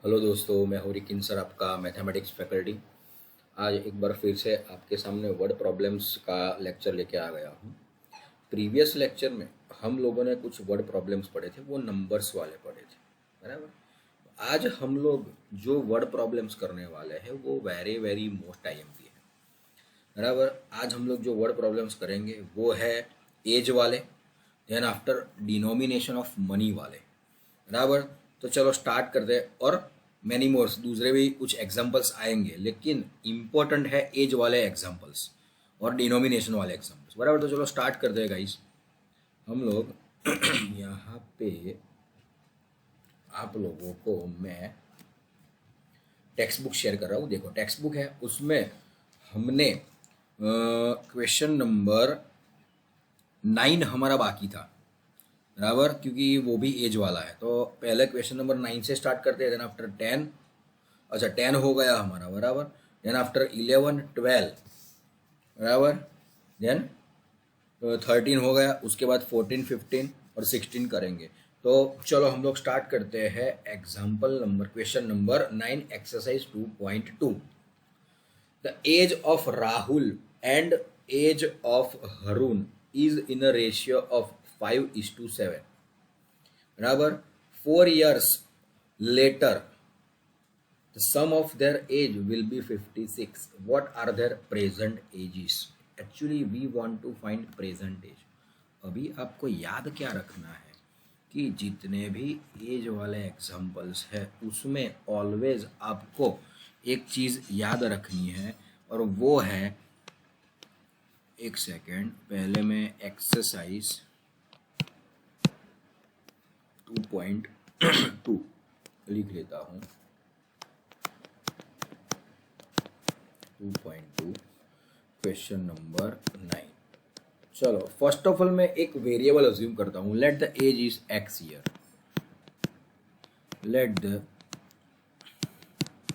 Hello दोस्तों, मैं हूँ रिकिन सर, आपका मैथमेटिक्स फैकल्टी। आज एक बार फिर से आपके सामने वर्ड प्रॉब्लम्स का लेक्चर लेके आ गया हूँ। प्रीवियस लेक्चर में हम लोगों ने कुछ वर्ड प्रॉब्लम्स पढ़े थे, वो नंबर्स वाले पढ़े थे, बराबर। आज हम लोग जो वर्ड प्रॉब्लम्स करने वाले हैं वो वेरी वेरी मोस्ट आईएमपी है, बराबर। आज हम लोग जो वर्ड प्रॉब्लम्स करेंगे वो है एज वाले, then after denomination of money वाले, बराबर। तो चलो स्टार्ट करते हैं। और मैनी मोर्स दूसरे भी कुछ एग्जांपल्स आएंगे, लेकिन इम्पोर्टेंट है एज वाले एग्जांपल्स और डिनोमिनेशन वाले एग्जांपल्स, बराबर। तो चलो स्टार्ट करते हैं गाइस। हम लोग यहाँ पे आप लोगों को मैं टेक्स्ट बुक शेयर कर रहा हूँ। देखो टेक्स्ट बुक है, उसमें हमने क्वेश्चन नंबर 9 हमारा बाकी था, बराबर, क्योंकि वो भी एज वाला है। तो पहले क्वेश्चन नंबर 9 से स्टार्ट करते हैं, देन आफ्टर 10, अच्छा 10 हो गया हमारा, बराबर। देन आफ्टर 11, 12, बराबर। देन 13 हो गया, उसके बाद 14, 15 और 16 करेंगे। तो चलो हम लोग स्टार्ट करते हैं example number question number 9 exercise 2.2। The age of Rahul and age of Haroon is in a ratio of 5:7, बराबर। 4 years later the sum of their age will be 56. What are their present ages? Actually we want to find present age. अभी आपको याद क्या रखना है कि जितने भी एज वाले एग्जाम्पल्स है उसमें ऑलवेज आपको एक चीज़ याद रखनी है, और वो है, एक सेकेंड, पहले मैं एक्सरसाइज 2.2 लिख लेता हूँ। 2.2 क्वेश्चन नंबर 9। चलो फर्स्ट ऑफ ऑल मैं एक वेरिएबल अज्यूम करता हूँ। Let the age is X year. Let the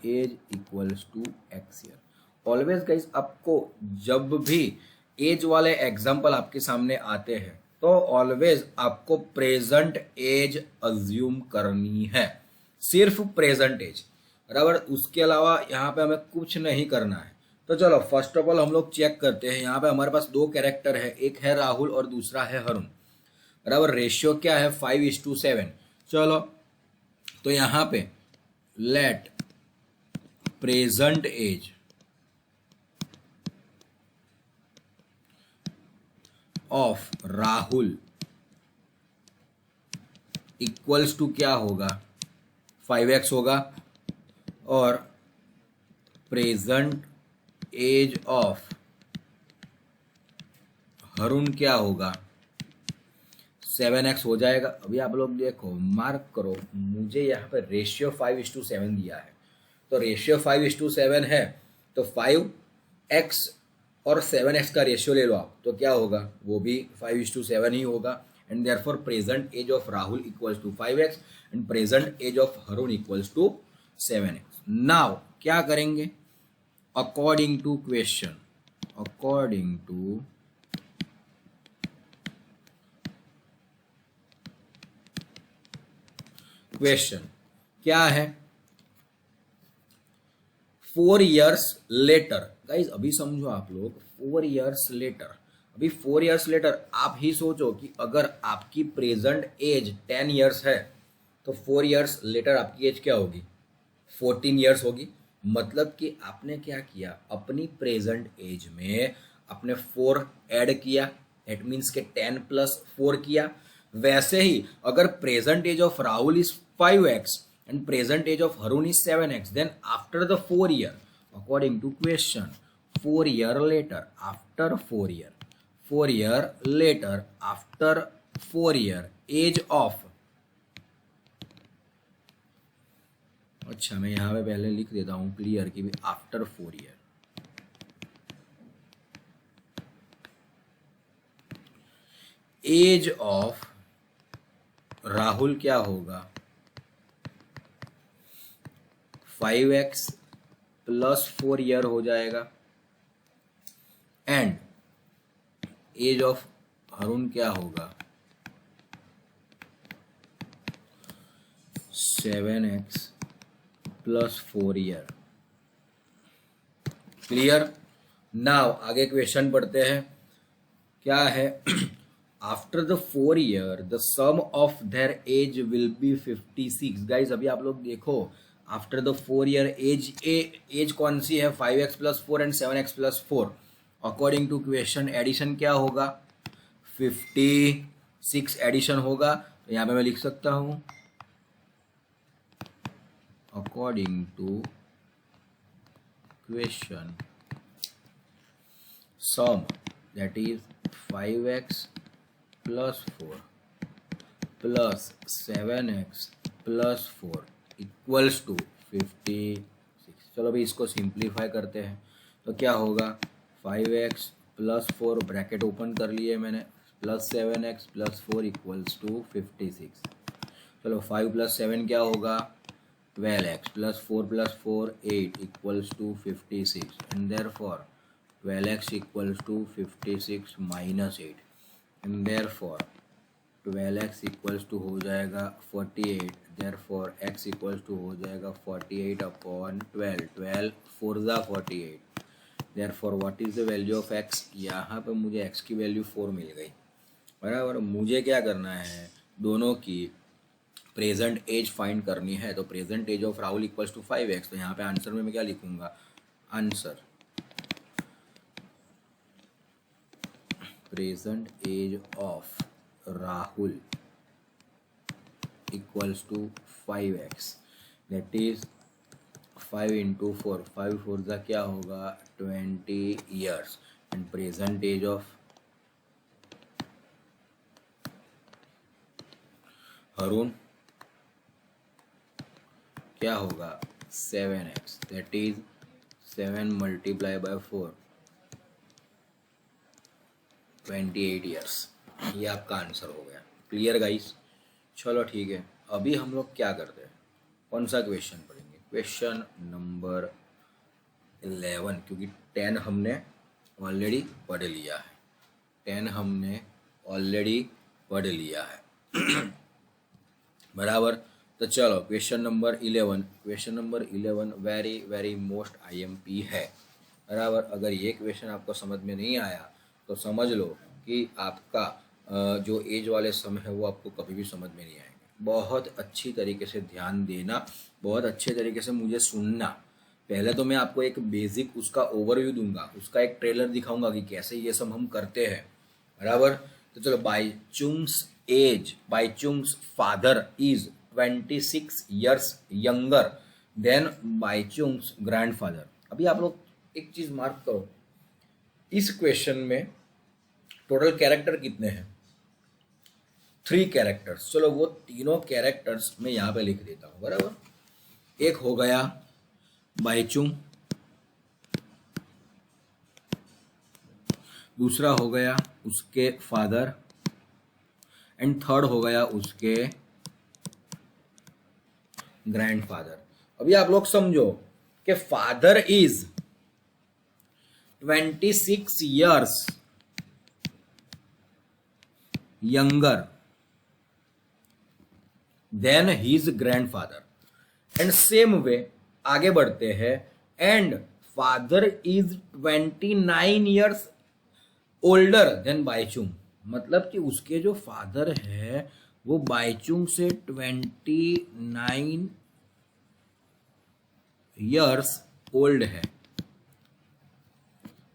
age equals to X year. Always guys, आपको जब भी एज वाले एग्जाम्पल आपके सामने आते हैं तो ऑलवेज आपको प्रेजेंट एज अज्यूम करनी है, सिर्फ प्रेजेंट एज, बराबर। उसके अलावा यहाँ पे हमें कुछ नहीं करना है। तो चलो फर्स्ट ऑफ ऑल हम लोग चेक करते हैं। यहाँ पे हमारे पास दो कैरेक्टर है, एक है राहुल और दूसरा है हरुण, बराबर। रेशियो क्या है? 5:7। चलो तो यहाँ पे let present age of Rahul equals to क्या होगा? 5x होगा। और प्रेजेंट एज ऑफ हरुण क्या होगा? 7x हो जाएगा। अभी आप लोग देखो, मार्क करो, मुझे यहाँ पे रेशियो 5:7 दिया है। तो रेशियो 5:7 है, तो 5x और 7x का रेशियो ले लो आप, तो क्या होगा? वो भी 5:7 ही होगा। And therefore present age of Rahul equals to 5x and present age of Harun equals to 7x। Now क्या करेंगे? According to question, according to question क्या है? 4 years later। गाइज अभी समझो आप लोग, 4 years later, अभी 4 years later आप ही सोचो कि अगर आपकी प्रेजेंट एज 10 years है तो 4 years later आपकी एज क्या होगी? 14 years होगी। मतलब कि आपने क्या किया? अपनी प्रेजेंट एज में आपने 4 ऐड किया, दैट मीन्स के 10 + 4 किया। वैसे ही अगर present age of Rahul is 5x and present age of Harun is 7x, then after the 4 year, according to question, 4 year later, after 4 year, 4 year later, after 4 year, age of, अच्छा मैं यहाँ पे पहले लिख देता हूँ क्लियर कि भी after 4 year, age of Rahul क्या होगा? 5x + 4 year हो जाएगा। एंड एज ऑफ हरुण क्या होगा? 7x plus 4 year. Clear? Now आगे क्वेश्चन पढ़ते हैं। क्या है? After the 4 year the sum of their age will be 56। Guys अभी आप लोग देखो, आफ्टर द 4 ईयर एज कौन सी है? 5x plus 4 and 7x plus 4। According to question addition क्या होगा? 56 एडिशन होगा। तो यहाँ पे मैं लिख सकता हूँ according to question sum that is 5x plus 4 plus 7x plus 4 equals to 56। चलो भाई इसको सिंप्लीफाई करते हैं। तो क्या होगा? 5x प्लस 4 ब्रैकेट ओपन कर लिए मैंने, plus 7x plus 4 equals to 56। चलो 5 प्लस 7 क्या होगा? 12x plus 4 plus 4 8 equals to 56 and therefore 12x equals to 56 minus 8 and therefore 12x equals to हो जाएगा 48। therefore x equals to हो जाएगा 48 upon 12। 12 4 ज़ा 48। therefore what is the value of x? यहाँ पे मुझे x की वैल्यू 4 मिल गई, बराबर। मुझे क्या करना है? दोनों की प्रेजेंट एज फाइंड करनी है। तो present age of Rahul equals to 5x। तो यहाँ पे आंसर में मैं क्या लिखूंगा? Answer present age of Rahul equals to 5x, that is 5 into 4, 5 4 का क्या होगा? 20 years and present age of Harun क्या होगा? 7x, that is 7 multiplied by 4, 28 years. ये आपका आंसर हो गया। Clear guys? चलो ठीक है, अभी हम लोग क्या करते हैं? कौन सा क्वेश्चन पढ़ेंगे? क्वेश्चन नंबर 11, क्योंकि 10 हमने ऑलरेडी पढ़ लिया है। 10 हमने ऑलरेडी पढ़ लिया है बराबर। तो चलो question number 11। Question number 11 very very most IMP है, बराबर। अगर ये क्वेश्चन आपको समझ में नहीं आया तो समझ लो कि आपका जो एज वाले सम है वो आपको कभी भी समझ में नहीं आएंगे। बहुत अच्छी तरीके से ध्यान देना, बहुत अच्छे तरीके से मुझे सुनना। पहले तो मैं आपको एक बेसिक उसका ओवरव्यू दूंगा, उसका एक ट्रेलर दिखाऊंगा कि कैसे ये सब हम करते हैं, बराबर। तो चलो, Baichung's father is 26 years younger than Baichung's grandfather. अभी आप लोग एक चीज मार्क करो, इस क्वेश्चन में टोटल कैरेक्टर कितने हैं? 3 कैरेक्टर्स। चलो वो तीनों कैरेक्टर्स मैं यहाँ पे लिख देता हूँ, बराबर। एक हो गया बाईचुंग, दूसरा हो गया उसके फादर, एंड थर्ड हो गया उसके ग्रैंडफादर। अभी आप लोग समझो कि father is 26 years younger than his grandfather and same way आगे बढ़ते हैं, and father is 29 years older than Baichung. मतलब कि उसके जो फादर है वो बाईचुंग से 29 years ओल्ड है।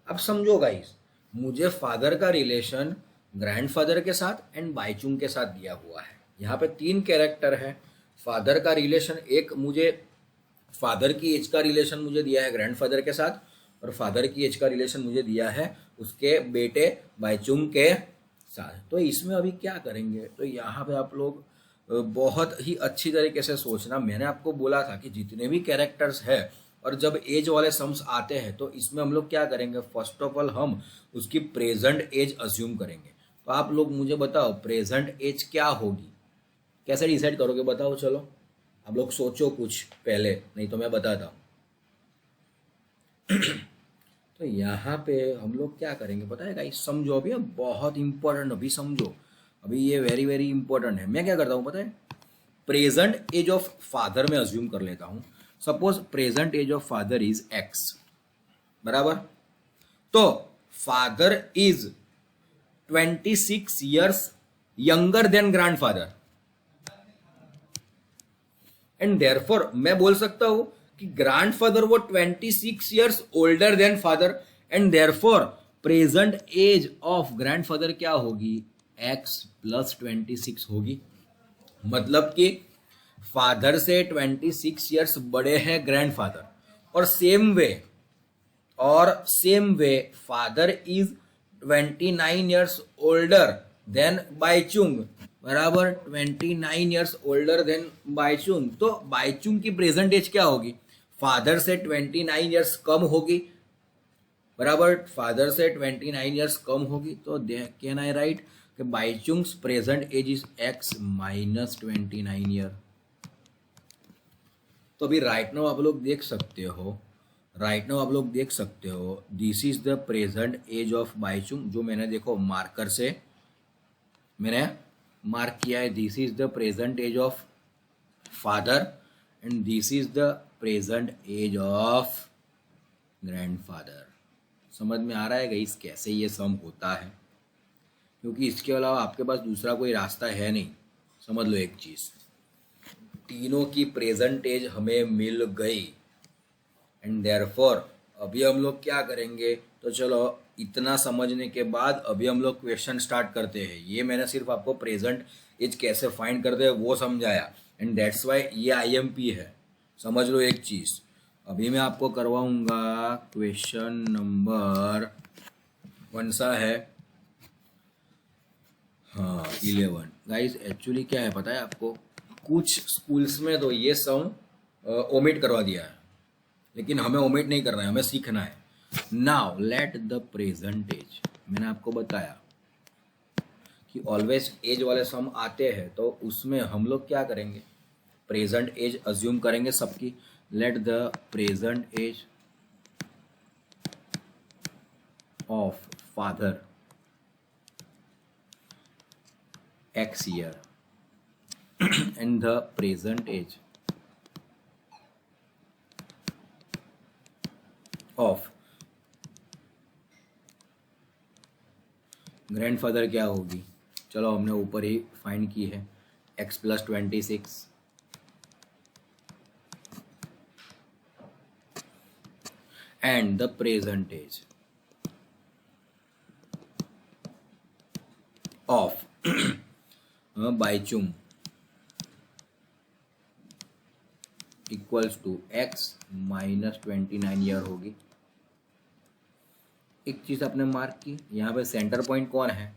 अब समझो गाइस, मुझे फादर का रिलेशन ग्रैंडफादर के साथ एंड बाईचुंग के साथ दिया हुआ है। यहाँ पे 3 कैरेक्टर है। फादर का रिलेशन, एक मुझे फादर की एज का रिलेशन मुझे दिया है ग्रैंडफादर के साथ, और फादर की एज का रिलेशन मुझे दिया है उसके बेटे बाईचुंग के साथ। तो इसमें अभी क्या करेंगे? तो यहाँ पे आप लोग बहुत ही अच्छी तरीके से सोचना। मैंने आपको बोला था कि जितने भी कैरेक्टर्स है और जब एज वाले सम्स आते हैं तो इसमें हम लोग क्या करेंगे? फर्स्ट ऑफ ऑल हम उसकी प्रेजेंट एज अज्यूम करेंगे। तो आप लोग मुझे बताओ प्रेजेंट एज क्या होगी? कैसे डिसाइड करोगे बताओ? चलो आप लोग सोचो कुछ पहले, नहीं तो मैं बताता हूँ। तो यहाँ पे हम लोग क्या करेंगे पता है गाइस? समझो अभी, बहुत इंपॉर्टेंट, अभी समझो, अभी ये वेरी वेरी इंपॉर्टेंट है। मैं क्या करता हूँ पता है? प्रेजेंट एज ऑफ फादर में अज्यूम कर लेता हूँ। Suppose present age of father is X, बराबर। तो father is 26 years younger than grandfather, and therefore मैं बोल सकता हूं कि ग्रैंडफादर वो 26 years older than father, and therefore present age of grandfather क्या होगी, x + 26 होगी। मतलब कि फादर से 26 years बड़े हैं ग्रैंडफादर, और same way father is 29 years older then Bhaichung, बराबर। 29 years ओल्डर देन बाइचुंग। तो बाइचुंग की प्रेजेंट एज क्या होगी, फादर से 29 years कम होगी, बराबर। फादर से 29 years कम होगी, तो कैन आई राइट कि Bhaichung's present age is x - 29 year। तो अभी राइट नाउ आप लोग देख सकते हो, this is the present age of Baichung, जो मैंने देखो मार्कर से मैंने मार्क किया है। This is the present age of father and this is the present age of grandfather. समझ में आ रहा है गाइस कैसे ये सम होता है, क्योंकि इसके अलावा आपके पास दूसरा कोई रास्ता है नहीं। समझ लो एक चीज, तीनों की प्रेजेंट एज हमें मिल गई, एंड देयरफॉर अभी हम लोग क्या करेंगे, तो चलो इतना समझने के बाद अभी हम लोग क्वेश्चन स्टार्ट करते हैं। ये मैंने सिर्फ आपको प्रेजेंट एज कैसे फाइंड करते हैं वो समझाया, एंड दैट्स वाई ये IMP है। समझ लो एक चीज, अभी मैं आपको करवाऊंगा क्वेश्चन नंबर कौन सा है, हाँ 11। गाइस एक्चुअली क्या है पता है आपको, कुछ स्कूल्स में तो ये सम ओमिट करवा दिया है, लेकिन हमें ओमिट नहीं करना है, हमें सीखना है। Now let the present age, मैंने आपको बताया कि ऑलवेज एज वाले सम आते हैं, तो उसमें हम लोग क्या करेंगे, प्रेजेंट एज अज्यूम करेंगे सबकी। Let the present age of father x year and the present age of grandfather क्या होगी, चलो हमने ऊपर ही फाइंड की है, x + 26 and the present age of Baichung equals to x - 29 year होगी। एक चीज आपने मार्क की, यहाँ पे सेंटर पॉइंट कौन है,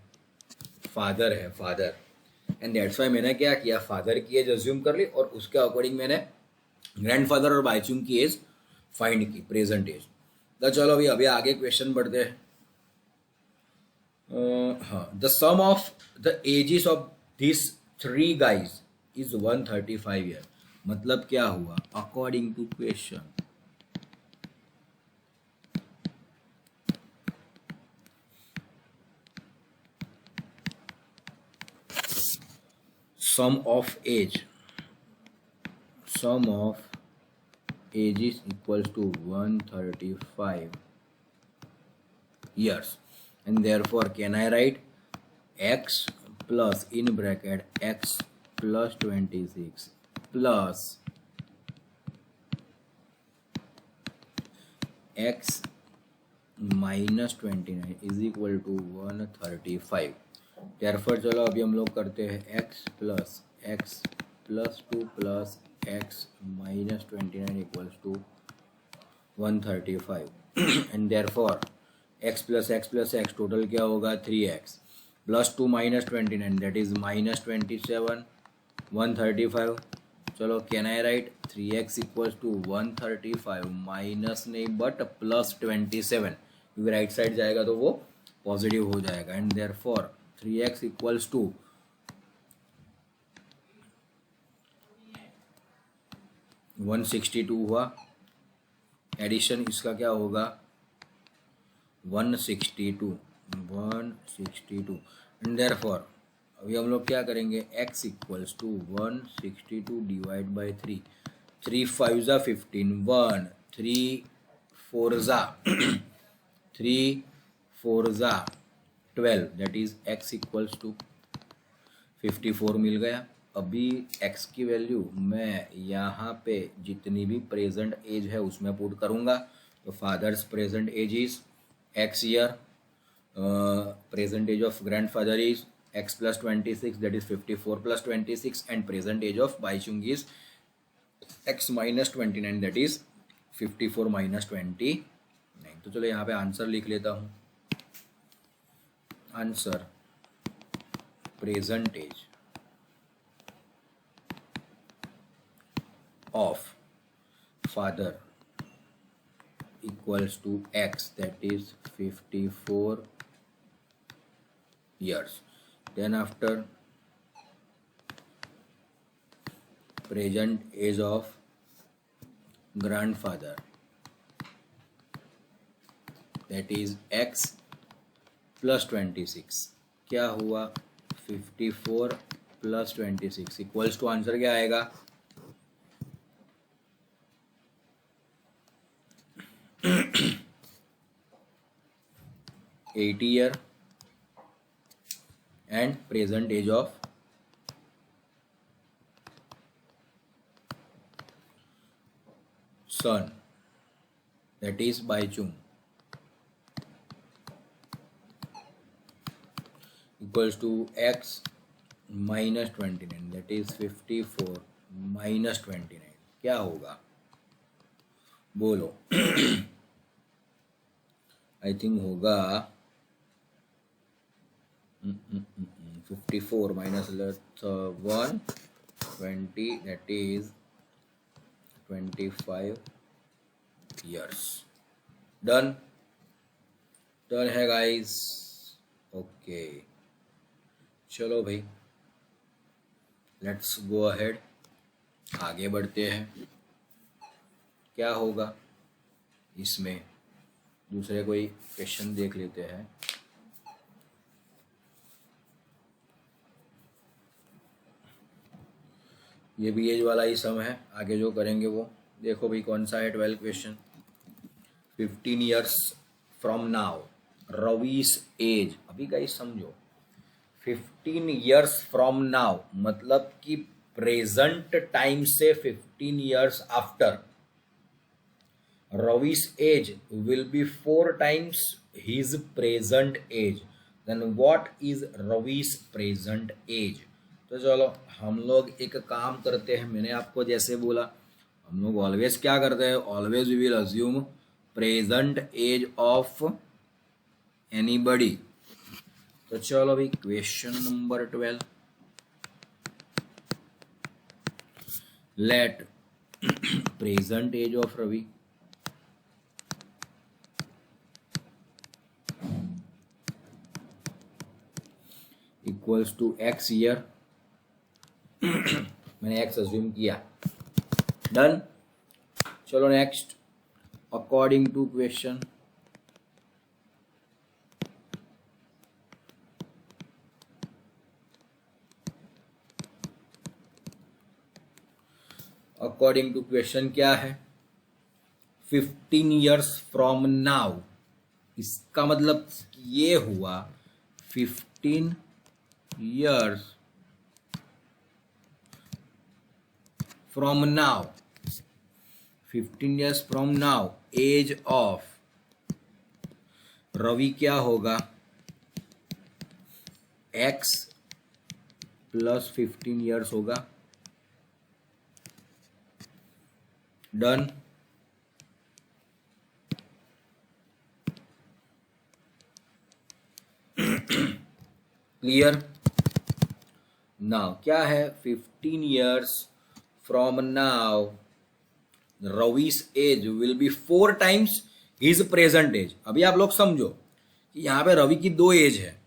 फादर है, फादर, एंड दैट्स वाई मैंने क्या किया, फादर की एज अज्यूम कर ली और उसके अकॉर्डिंग मैंने ग्रैंडफादर और बाइचुंग की एज फाइंड की, प्रेजेंट एज। तो चलो अभी आगे क्वेश्चन बढ़ते हैं। हाँ, the sum of the ages of this 3 guys is 135 year. मतलब क्या हुआ, according to question sum of ages equals to 135 years, and therefore can I write x plus in bracket x plus 26 plus x minus 29 is equal to 135। therefore चलो अभी हम लोग करते हैं x plus 2 plus x minus 29 equals to 135 and therefore x plus x total क्या होगा 3x plus 2 minus 29 that is minus 27 135। चलो can I write 3x equals to 135 minus नहीं बट प्लस 27, क्योंकि राइट साइड जाएगा तो वो पॉजिटिव हो जाएगा, and therefore 3x equals to 162 हुआ। एडिशन इसका क्या होगा 162 एंड देयरफॉर अभी हम लोग क्या करेंगे x equals to 162 divide by 3, 3 5 जा 15, 1 3 4 जा 3 4 जा 12, that is x equals to 54 मिल गया। अभी x की वैल्यू मैं यहाँ पे जितनी भी प्रेजेंट एज है उसमें पुट करूँगा। तो father's present age is x year, present age of grandfather is x plus 26, that is 54 plus 26, and present age of Baichung is x minus 29, that is 54 minus 29। तो चलो यहाँ पे आंसर लिख लेता हूँ। Answer present age of father equals to x, that is 54 years. Then after present age of grandfather, that is x plus 26, क्या हुआ 54 plus 26 equals to answer क्या आएगा 80 year, and present age of son, that is Baichung, equals to x minus 29, that is 54 minus 29, क्या होगा बोलो। I think होगा 54 minus 1 20, that is 25 years। Done done है guys. Okay चलो भाई लेट्स गो अहेड, आगे बढ़ते हैं। क्या होगा इसमें, दूसरे कोई क्वेश्चन देख लेते हैं। ये भी एज वाला ही सम है, आगे जो करेंगे वो देखो भाई कौन सा है। 12 question. 15 years from now Ravi's age, अभी गाइस समझो 15 years फ्रॉम नाउ मतलब कि प्रेजेंट टाइम से 15 years after Ravi's age will be 4 times his present age. Then what is Ravi's present age? तो चलो हम लोग एक काम करते हैं, मैंने आपको जैसे बोला हम लोग ऑलवेज क्या करते हैं, always we will assume present age of anybody. तो चलो भाई question number 12, let present age of Ravi equals to x year, मैंने x अज्यूम किया। डन। चलो नेक्स्ट, अकॉर्डिंग टू क्वेश्चन क्या है 15 years फ्रॉम नाउ, इसका मतलब ये हुआ 15 years from now, 15 years from now age of Ravi क्या होगा x प्लस 15 years होगा। डन। क्लियर। नाउ क्या है 15 years from now Ravi's age will be 4 times his present age. अभी आप लोग समझो कि यहाँ पे रवि की 2 एज है,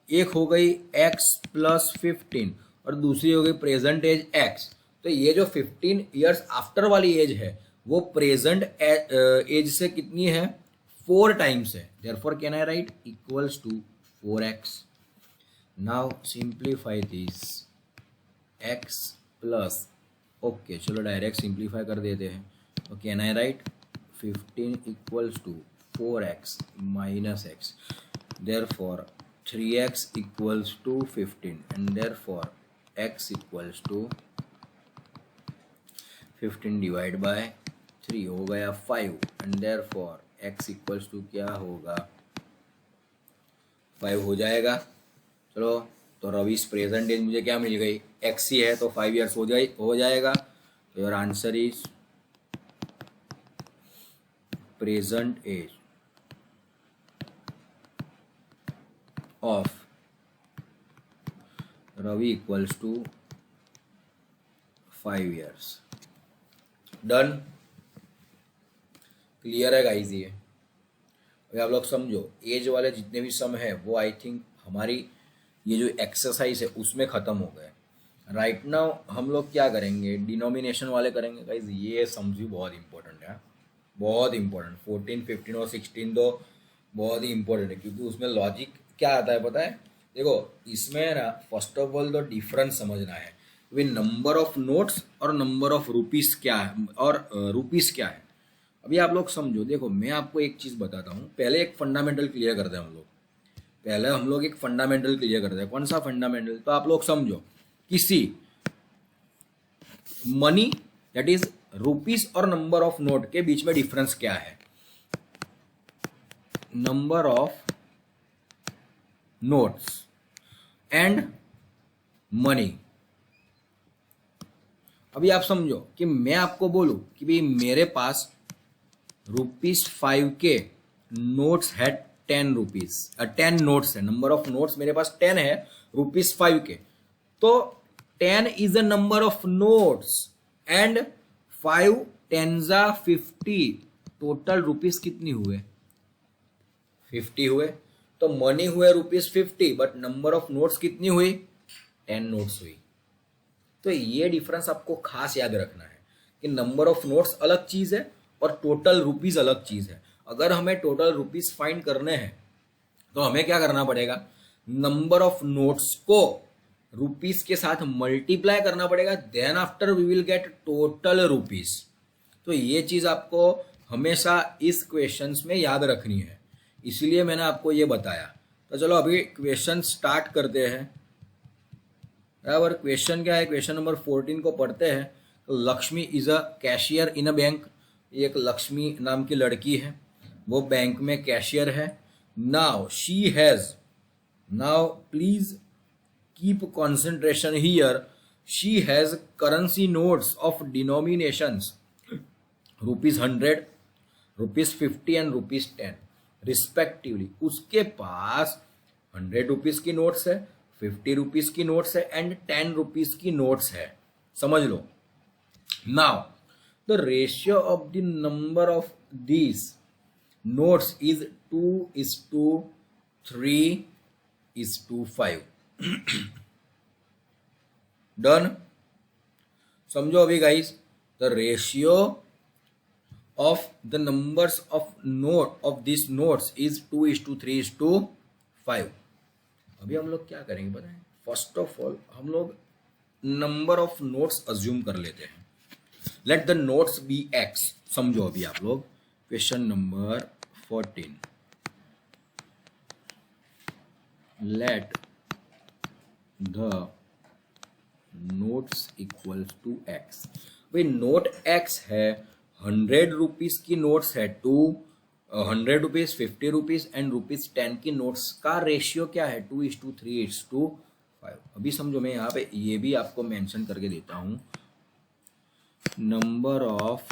एक हो गई x प्लस 15 और दूसरी हो गई प्रेजेंट एज x। तो ये जो 15 years आफ्टर वाली एज है वो प्रेजेंट एज से कितनी है 4 times है। Therefore can I write equals to 4x। Now simplify this, x plus okay चलो डायरेक्ट सिंप्लीफाई कर देते हैं। तो can I write 15 equals to 4x minus X, therefore 3x equals to 15 and therefore x equals to 15 divide by 3 हो गया 5 and therefore x equals to क्या होगा 5 हो जाएगा। चलो तो रवीश प्रेजेंट एज मुझे क्या मिल गई x ही है तो 5 ईयर्स हो जाएगा। तो your answer is present age of Ravi equals to 5 years. Done, clear है गाइस। ये अभी आप लोग समझो एज वाले जितने भी सम है वो आई थिंक हमारी ये जो एक्सरसाइज है उसमें ख़त्म हो गए। राइट नाउ हम लोग क्या करेंगे, डिनोमिनेशन वाले करेंगे गाइस। ये सम्स भी बहुत इंपॉर्टेंट है, बहुत इंपॉर्टेंट। 14, 15 और 16 तो बहुत ही इंपॉर्टेंट है क्योंकि उसमें लॉजिक क्या आता है पता है। देखो इसमें ना फर्स्ट ऑफ ऑल तो डिफरेंस समझना है, वे नंबर ऑफ नोट्स और नंबर ऑफ रुपीस क्या है और रुपीस क्या है। अभी आप लोग समझो, देखो मैं आपको एक चीज़ बताता हूँ। पहले एक फंडामेंटल क्लियर करते हैं हम लोग एक फंडामेंटल क्लियर करते हैं। कौन सा फंडामेंटल, तो आप लोग समझो किसी मनी दैट इज रुपीस और नंबर ऑफ नोट के बीच में डिफरेंस क्या है। Number of notes and money. अभी आप समझो कि मैं आपको बोलूं कि भाई मेरे पास ₹5 के नोट्स है 10 रुपीज, 10 नोट्स है, नंबर ऑफ नोट्स मेरे पास 10 है ₹5 के। तो 10 is a number of notes and 5 10 जा 50, टोटल रुपीज कितनी हुए 50 हुए। तो मनी हुए ₹50 बट नंबर ऑफ नोट्स कितनी हुई 10 नोट्स हुई। तो ये डिफरेंस आपको खास याद रखना है कि नंबर ऑफ नोट्स अलग चीज है और टोटल रुपीज अलग चीज है। अगर हमें टोटल रुपीज फाइंड करने हैं तो हमें क्या करना पड़ेगा, नंबर ऑफ नोट्स को रुपीज के साथ मल्टीप्लाई करना पड़ेगा, then after we will get total rupees. तो ये चीज आपको हमेशा इस क्वेश्चंस में याद रखनी है, इसलिए मैंने आपको ये बताया। तो चलो अभी क्वेश्चन स्टार्ट करते हैं। बराबर, क्वेश्चन क्या है, क्वेश्चन नंबर 14 को पढ़ते हैं। तो Lakshmi is a cashier in a bank. एक लक्ष्मी नाम की लड़की है, वो बैंक में कैशियर है। Now she has, now please keep concentration here, she has currency notes of denominations ₹100, ₹50 and ₹10 respectively. उसके पास 100 रुपीज की नोट्स है, 50 रुपीज की नोट्स है एंड 10 रुपीज की नोट्स है, समझ लो। Now the ratio of the number of these notes is 2:3:5। Done, समझो अभी guys, the ratio of the numbers of note of this notes is 2:3:5। अभी हम लोग क्या करेंगे पता है, फर्स्ट ऑफ ऑल हम लोग नंबर ऑफ नोट्स अज्यूम कर लेते हैं। Let the notes be X. समझो अभी आप लोग question number 14, let the notes equals to X. भाई नोट एक्स है, 100 रुपीज की नोट्स है, 100 रुपीज, 50 रुपीज एंड ₹10 की नोट्स का रेशियो क्या है 2:3:5। अभी समझो, मैं यहाँ पे ये भी आपको मेंशन करके देता हूँ। Number of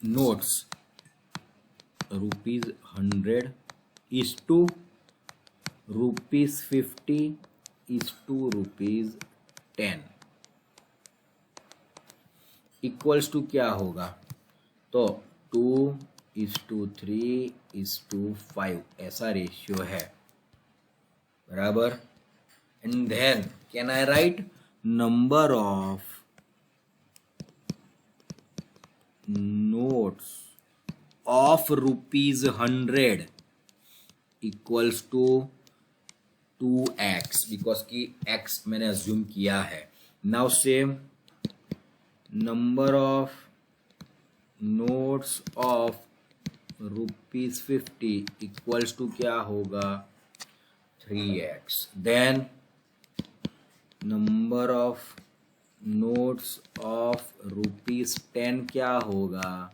notes ₹100 is to ₹50 is to ₹10 equals to क्या होगा, तो 2:3:5 ऐसा रेशियो है, बराबर। And then can I write number of notes of ₹100 equals to 2x, because की x मैंने अज्यूम किया है। Now same number of notes of ₹50 equals to क्या होगा 3x। Then number of notes of ₹10 क्या होगा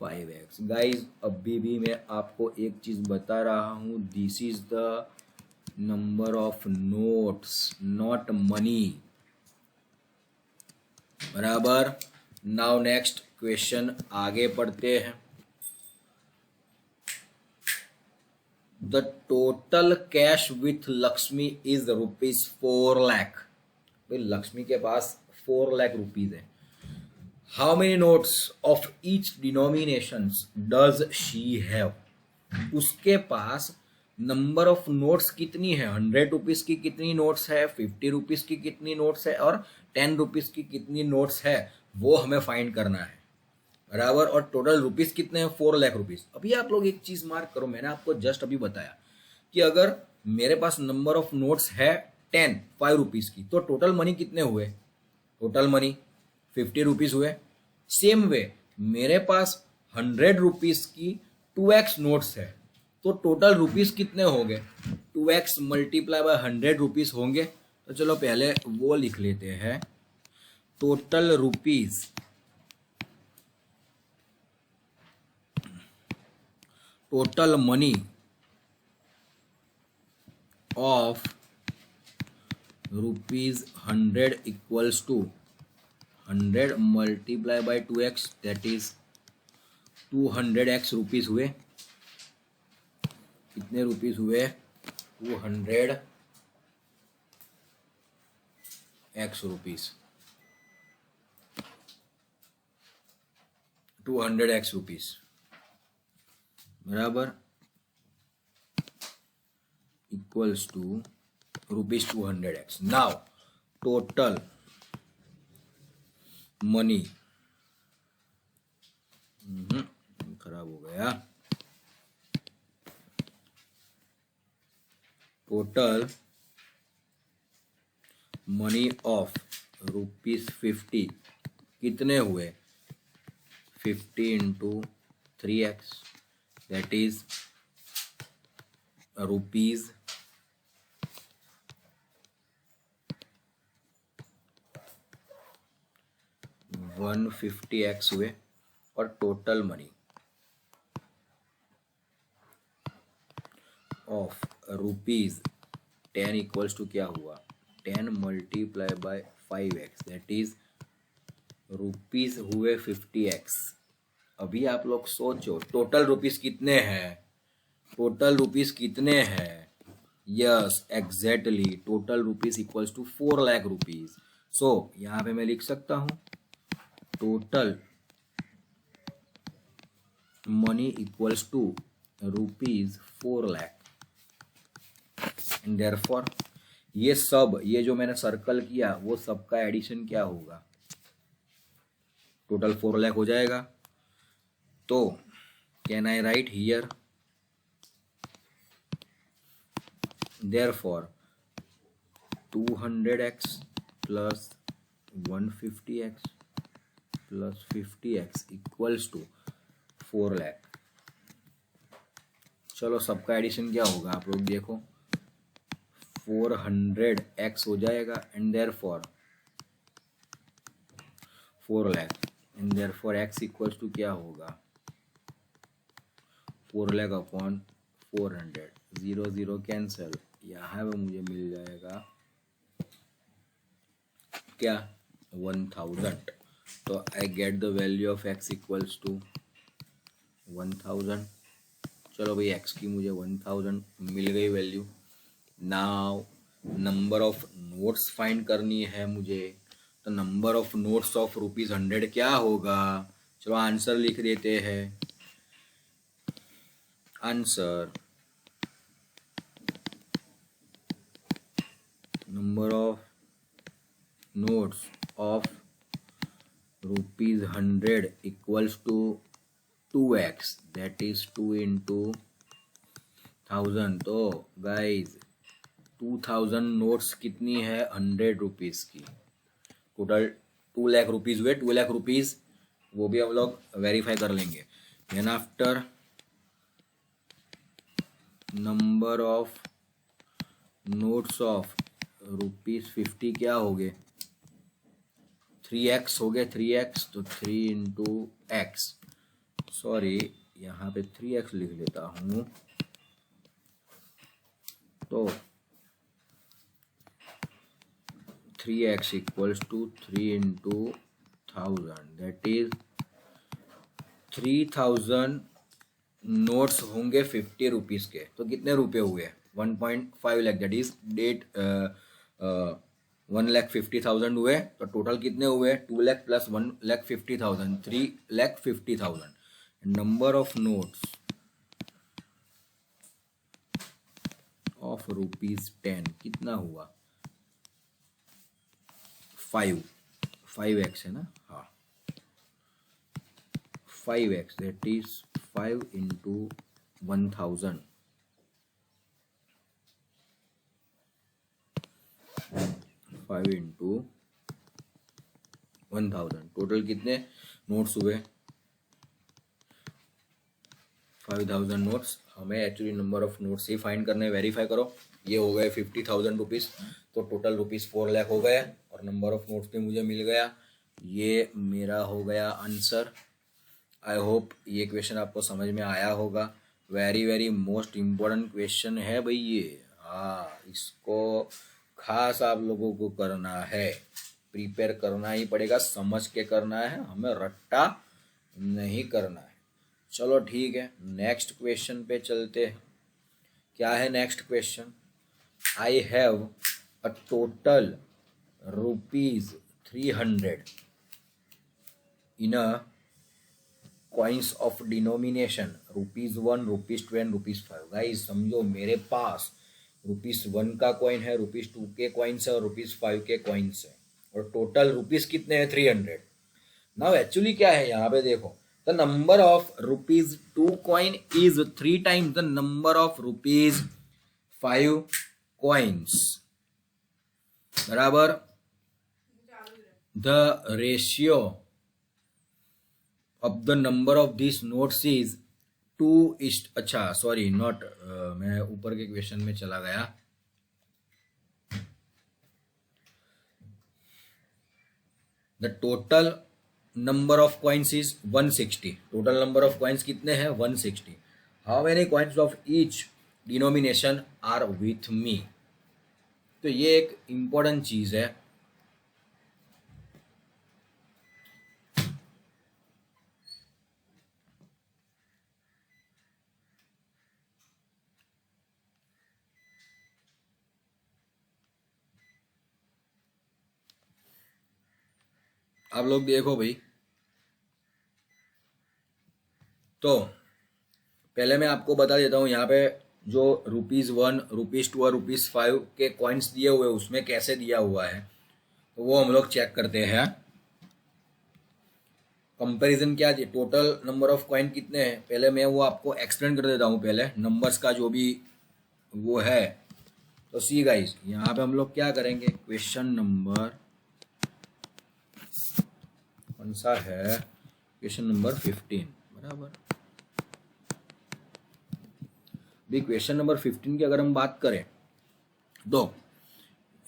5x। गाइज अभी भी मैं आपको एक चीज बता रहा हूँ, this is the number of notes not money, बराबर। नाउ नेक्स्ट क्वेश्चन आगे पढ़ते हैं। The total cash with Lakshmi is ₹4 lakh. भाई लक्ष्मी के पास 4 लाख रुपीज है। How many notes of each denominations does she have. उसके पास नंबर ऑफ नोट्स कितनी है, 100 रुपीज की कितनी नोट्स है, 50 रुपीज की कितनी नोट्स है और 10 रुपीज की कितनी नोट्स है, वो हमें फाइंड करना है, बराबर। और टोटल रुपीज कितने हैं 4 लाख रुपीज। अभी आप लोग एक चीज मार्क करो, मैंने आपको जस्ट अभी बताया कि अगर मेरे पास नंबर ऑफ नोट्स है 5 रुपीज की, तो टोटल मनी कितने हुए, टोटल मनी 50 रुपीज हुए। सेम वे मेरे पास 100 रुपीज की 2x नोट्स है, तो टोटल रुपीज कितने होंगे 2x मल्टीप्लाई बाय 100 रुपीज होंगे। तो चलो पहले वो लिख लेते हैं, total rupees total money of ₹100 equals to 100 multiply by 2x, that is 200x rupees हुए। कितने रुपीज हुए 200x रुपीज, 200x रुपीज, बराबर, equals to ₹200x। Now total money, खराब हो गया, टोटल मनी ऑफ ₹50 कितने हुए 50 into 3x, that is rupees 150x हुए। और total money of ₹10 equals to क्या हुआ 10 multiply by 5x, that is rupees हुए 50x। अभी आप लोग सोचो टोटल रुपीज कितने हैं, टोटल रुपीज कितने हैं, yes exactly total rupees equals to 4 lakh rupees. So यहाँ पे मैं लिख सकता हूँ total money equals to ₹4 lakh. And therefore ये सब, ये जो मैंने सर्कल किया वो सब का एडिशन क्या होगा, टोटल 4 लाख हो जाएगा। तो can I write here therefore 200x plus 150x plus 50x equals to 4 lakh. चलो सबका एडिशन क्या होगा आप लोग देखो, 400x हो जाएगा and therefore 4 lakh and therefore x equals to क्या होगा 4 लाख अपॉन 400, 0 0 कैंसिल, यहाँ पे मुझे मिल जाएगा क्या 1000। तो I get the value of x equals to 1000। चलो भाई x की मुझे 1000 मिल गई value. Now number of notes find करनी है मुझे, तो नंबर ऑफ नोट्स ऑफ ₹100 क्या होगा, चलो आंसर लिख देते हैं। Answer number of notes of ₹100 equals to 2x, that is 2 into 1000। तो गाइज 2000 नोट्स कितनी है 100 रुपीज की, टोटल 2 लाख रुपीज़ हुए, 2 लाख रुपीज़ वो भी हम लोग वेरीफाई कर लेंगे। Then after number of notes of ₹50 क्या हो गए, 3x हो गए, 3x तो 3 इंटू एक्स, सॉरी यहाँ पे 3x लिख लेता हूँ, तो 3x equals to 3 into 1000, that is 3000 notes होंगे 50 रुपीज़ के। तो कितने रुपए हुए, 1.5 लाख, दैट इज 1,50,000 हुए। तो टोटल कितने हुए, 2 lakh plus 1,50,000, 3,50,000। Number of notes of ₹10 कितना हुआ, 5x है ना, हाँ 5x, that is 5 into 1000, 5 into 1000। Total कितने नोट्स हुए, 5000 नोट्स। हमें actually number of notes he find करने, वेरीफाई करो। ये हो गए 50,000 रुपीज़, तो टोटल ₹4 लाख हो गए और नंबर ऑफ नोट्स भी मुझे मिल गया। ये मेरा हो गया आंसर। आई होप ये क्वेश्चन आपको समझ में आया होगा। Very very most important question है भाई ये, हाँ इसको खास आप लोगों को करना है, प्रिपेयर करना ही पड़ेगा, समझ के करना है, हमें रट्टा नहीं करना है। चलो ठीक है, नेक्स्ट क्वेश्चन पे चलते हैं। क्या है next question, I have a total ₹300 in a coins of denomination ₹1, ₹2 and ₹5। Guys समझो, मेरे पास ₹1 का कॉइन है, ₹2 के कॉइन्स है और ₹5 के कॉइन्स है, और टोटल रुपीज कितने हैं, 300। नाउ एक्चुअली क्या है यहाँ पे देखो, the number of ₹2 coin is 3 times the number of ₹5 coins, बराबर the ratio of the number of this notes is 2 अच्छा सॉरी नॉट, मैं ऊपर के क्वेश्चन में चला गया। The total number of coins is 160। Total number of coins कितने हैं, 160। How many coins of each denomination are with me. तो ये एक इंपॉर्टेंट चीज है। आप लोग देखो भाई, तो पहले मैं आपको बता देता हूँ यहाँ पे जो ₹1, ₹2 और ₹5 के कॉइन्स दिए हुए उसमें कैसे दिया हुआ है, तो वो हम लोग चेक करते हैं। कंपैरिजन क्या थी, टोटल नंबर ऑफ कॉइन कितने हैं, पहले मैं वो आपको एक्सप्लेन कर देता हूँ, पहले नंबर्स का जो भी वो है। तो सी गाइस, यहाँ पे हम लोग क्या करेंगे, क्वेश्चन नंबर कौन सा है, क्वेश्चन नंबर 15, बराबर। भी क्वेश्चन नंबर 15 की अगर हम बात करें, तो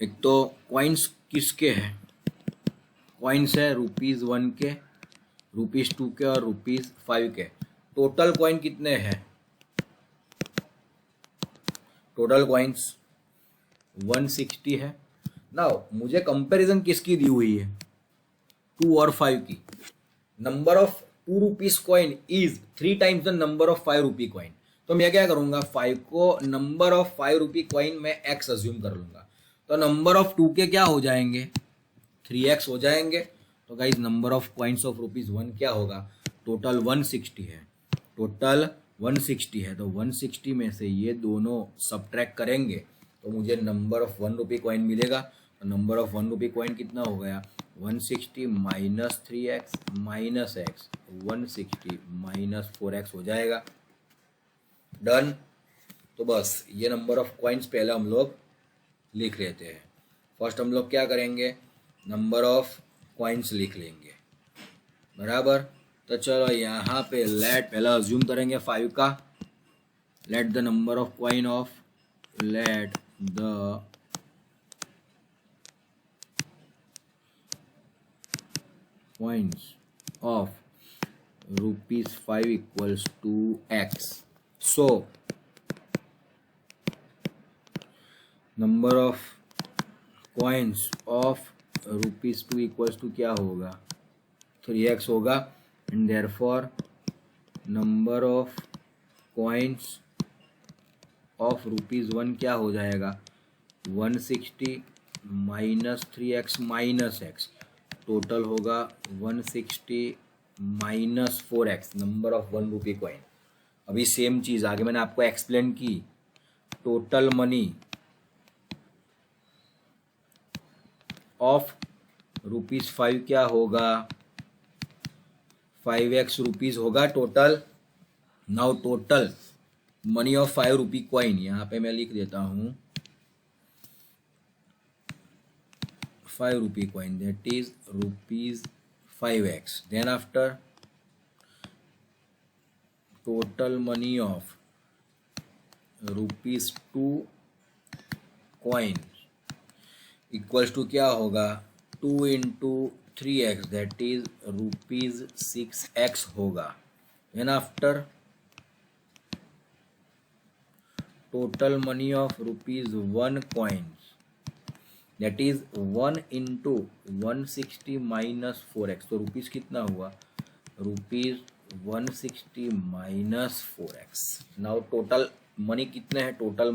एक तो कॉइन्स किसके हैं, कॉइन्स है ₹1 के, ₹2 के और ₹5 के। टोटल कॉइन कितने हैं, टोटल कॉइन्स 160 है। नाउ मुझे कंपैरिजन किसकी दी हुई है, 2 और 5 की। Number of ₹2 coin is 3 times the number of ₹5 coin. तो मैं क्या करूंगा, 5 को नंबर ऑफ ₹5 कॉइन में x अज्यूम कर लूंगा, तो नंबर ऑफ 2 के क्या हो जाएंगे, 3x हो जाएंगे। तो guys number of coins of ₹1 क्या होगा, टोटल 160 है, टोटल 160 है। तो 160 में से ये दोनों सबट्रैक्ट करेंगे तो मुझे नंबर ऑफ ₹1 कॉइन मिलेगा। तो नंबर ऑफ ₹1 कॉइन कितना हो गया, 160 minus 3x minus x, 160 minus 4x हो जाएगा। डन। तो बस ये नंबर ऑफ कॉइन्स पहले हम लोग लिख लेते हैं। फर्स्ट हम लोग क्या करेंगे, नंबर ऑफ कॉइन्स लिख लेंगे, बराबर। तो चलो यहाँ पे लेट पहला अज्यूम करेंगे 5 का, late the number of coin of, let the coins of ₹5 equals to x. So number of coins of ₹2 equals to क्या होगा, 3x होगा, and therefore number of coins of ₹1 क्या हो जाएगा, 160 minus 3x minus x, total होगा 160 minus 4x, number of ₹1 coin. अभी same चीज आगे मैंने आपको एक्सप्लेन की, टोटल मनी ऑफ ₹5 क्या होगा, 5x रुपीज होगा total. Now total money of ₹5 coin, यहाँ पे मैं लिख देता हूँ ₹5 coin, that is ₹5x. Then after total money of ₹2 coin equals to क्या होगा, 2 into 3x, that is ₹6x होगा। Then after total money of ₹1 coins, that is 1 into 160 minus 4x, तो रुपीज कितना हुआ, ₹160 minus 4x। Now total money कितने हैं, total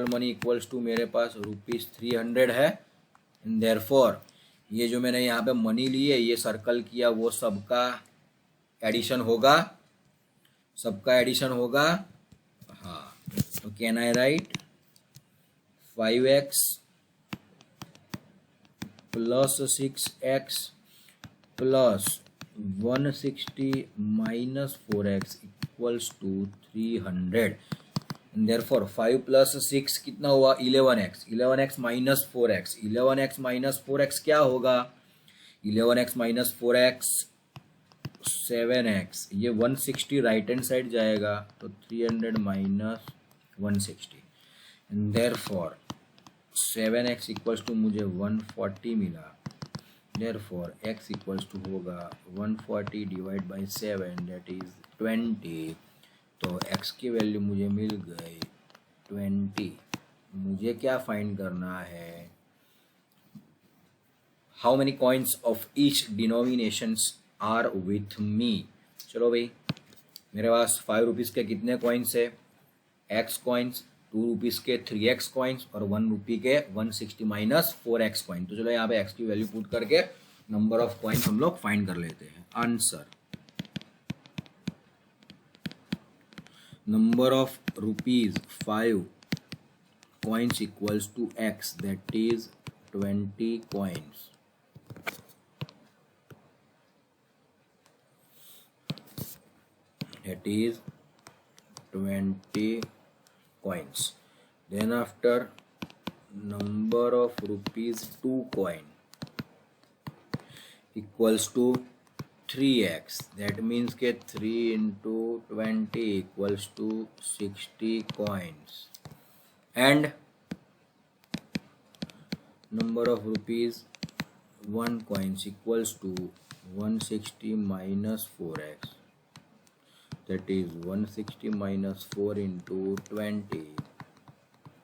money equals to मेरे पास ₹300 है, एंड देयरफॉर ये जो मैंने यहाँ पे मनी ली है, ये सर्कल किया, वो सबका एडिशन होगा, हाँ। तो can I write 5x plus 6x plus 160 minus 4x equals to 300, therefore 5 plus 6 कितना हुआ, 11x minus 4x, 11x minus 4x क्या होगा, 11x माइनस 4x 7x, ये 160 राइट हैंड साइड जाएगा, तो 300 minus 160, and therefore 7x equals to मुझे 140 मिला, therefore x equals to होगा 140 डिवाइड बाई 7, दैट इज 20। तो x की वैल्यू मुझे मिल गई 20। मुझे क्या फाइंड करना है, how many coins of each denominations are with me. चलो भाई, मेरे पास ₹5 के कितने कॉइन्स है, x कॉइन्स, ₹2 के 3x कॉइन्स, और ₹1 के 160 माइनस 4x कॉइन। तो चलो यहाँ पे x की वैल्यू पुट करके नंबर ऑफ कॉइन्स हम लोग फाइंड कर लेते हैं। Answer, number of ₹5 coins equals to x, that is 20 coins। that is 20 coins। then after number of ₹2 coin equals to 3x, that means के 3 into 20 equals to 60 coins, and number of ₹1 coins equals to 160 minus 4x, that is 160 minus 4 into 20,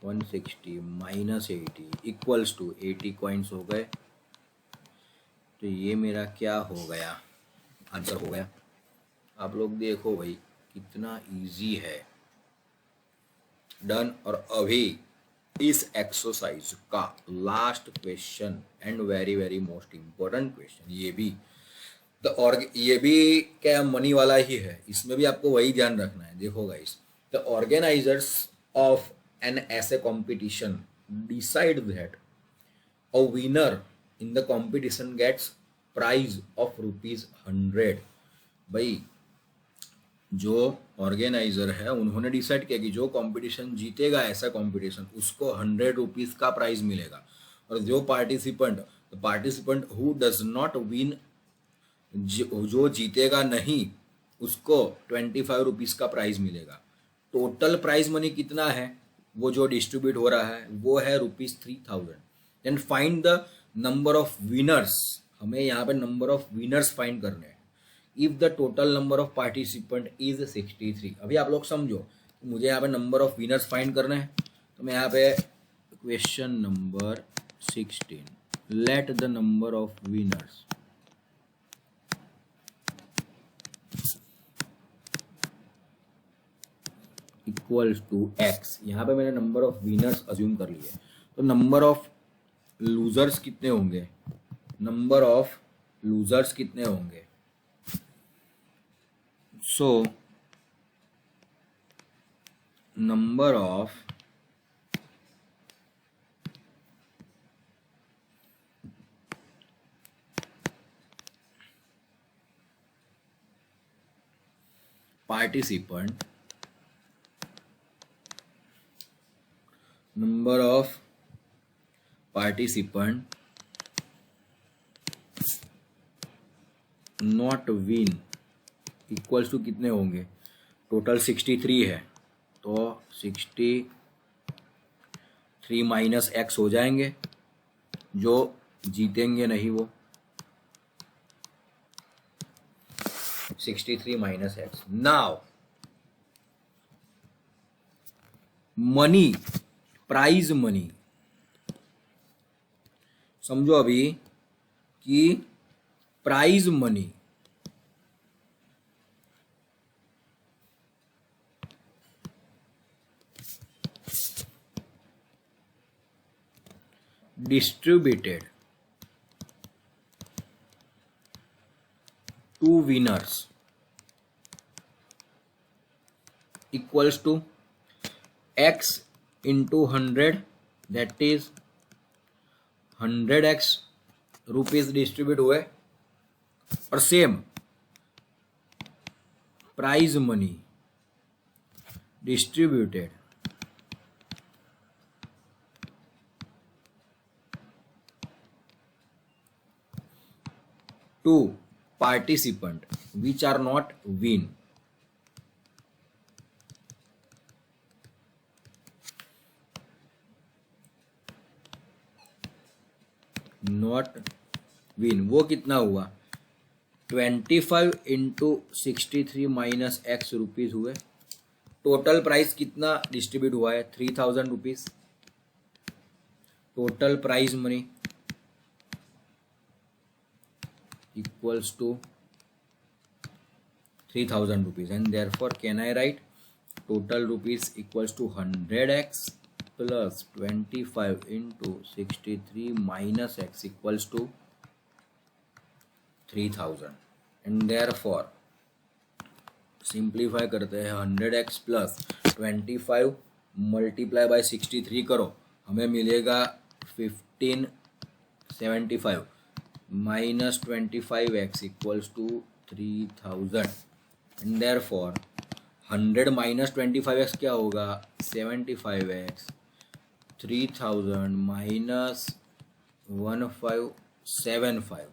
160 minus 80 equals to 80 coins हो गए। तो ये मेरा क्या हो गया, answer हो गया। आप लोग देखो भाई कितना इजी है, डन। और अभी इस एक्सरसाइज का last question and very very most important question, ये भी क्या मनी वाला ही है, इसमें भी आपको वही ध्यान रखना है। देखो guys, the organisers of an essay competition decide that a winner in the competition gets prize of ₹100। भाई जो ऑर्गेनाइजर है उन्होंने डिसाइड किया कि जो कंपटीशन जीतेगा ऐसा कंपटीशन उसको 100 रुपीज़ का प्राइज मिलेगा, और जो participant who does not win, जो जीतेगा नहीं उसको 25 रुपीज़ का प्राइज मिलेगा। टोटल प्राइज मनी कितना है वो जो डिस्ट्रीब्यूट हो रहा है वो है ₹3000। Then find the number of winners, हमें यहाँ पे नंबर ऑफ विनर्स फाइंड करने हैं। If the total number of participant is 63, अभी आप लोग समझो मुझे यहाँ पे नंबर ऑफ विनर्स फाइंड करने हैं, तो मैं यहाँ पे question number 16, let the number of winners equals to x, यहाँ पे मैंने नंबर ऑफ विनर्स अज्यूम कर लिए। तो नंबर ऑफ लूजर्स कितने होंगे, नंबर ऑफ लूजर्स कितने होंगे, so number of participant, number of participant not win equals to कितने होंगे, टोटल 63 है तो 63 माइनस एक्स हो जाएंगे, जो जीतेंगे नहीं वो 63 माइनस एक्स। नाउ मनी, प्राइज मनी, समझो अभी कि prize money distributed to winners equals to x into 100, that is 100x rupees distribute हुए, और same prize money distributed to participant which are not win, not win, वो कितना हुआ 25 into 63 minus x rupees हुए। Total price कितना distribute हुआ है 3000 rupees, total prize money equals to 3000 rupees, and therefore can I write total rupees equals to 100x plus 25 into 63 minus x equals to 3000, and therefore simplify करते हैं 100x plus 25 multiply by 63 करो, हमें मिलेगा 1575 minus 25x equals to 3000, and therefore 100 minus 25x क्या होगा 75x, 3000 minus 1575,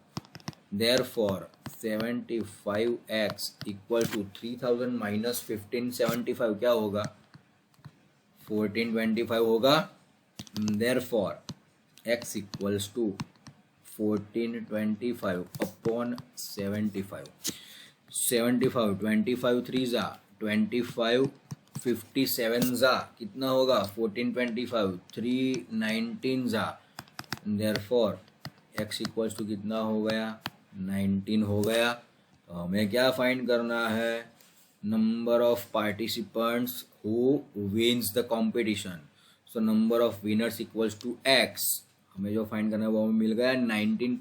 therefore 75x equal to 3000 minus 1575 क्या होगा 1425 होगा, therefore x equals to 1425 upon 75, 75 25 3 जा 25 57 जा कितना होगा 1425 319 जा, देयरफॉर x इक्वल्स टू कितना हो गया 19 हो गया। तो हमें क्या फाइंड करना है, number of participants who wins the competition, so number of winners equals to x, हमें जो फाइंड करना है वो हमें मिल गया 19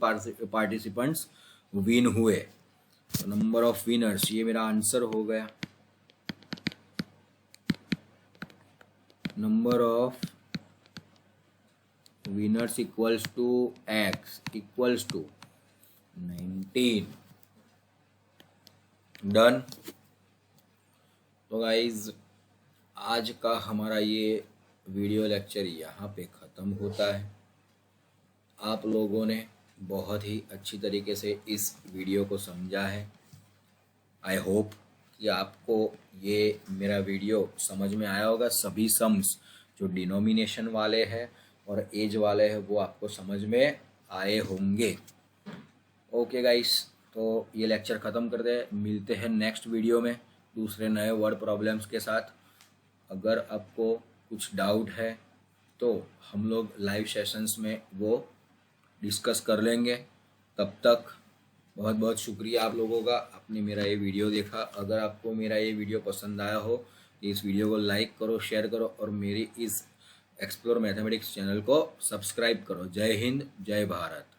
पार्टिसिपेंट्स विन हुए, तो नंबर ऑफ विनर्स ये मेरा आंसर हो गया, number of winners equals to x equals to 19, done. तो गाइज आज का हमारा ये वीडियो लेक्चर यहाँ पे ख़त्म होता है। आप लोगों ने बहुत ही अच्छी तरीके से इस वीडियो को समझा है। आई होप कि आपको ये मेरा वीडियो समझ में आया होगा। सभी सम्स जो डिनोमिनेशन वाले हैं और एज वाले हैं वो आपको समझ में आए होंगे। ओके गाइस, तो ये लेक्चर ख़त्म करते हैं। मिलते हैं नेक्स्ट वीडियो में दूसरे नए वर्ड प्रॉब्लम्स के साथ। अगर आपको कुछ डाउट है तो हम लोग लाइव सेशंस में वो डिस्कस कर लेंगे। तब तक बहुत बहुत शुक्रिया आप लोगों का, आपने मेरा ये वीडियो देखा। अगर आपको मेरा ये वीडियो पसंद आया हो तो इस वीडियो को लाइक करो, शेयर करो और मेरी इस एक्सप्लोर मैथमेटिक्स चैनल को सब्सक्राइब करो। जय हिंद, जय भारत।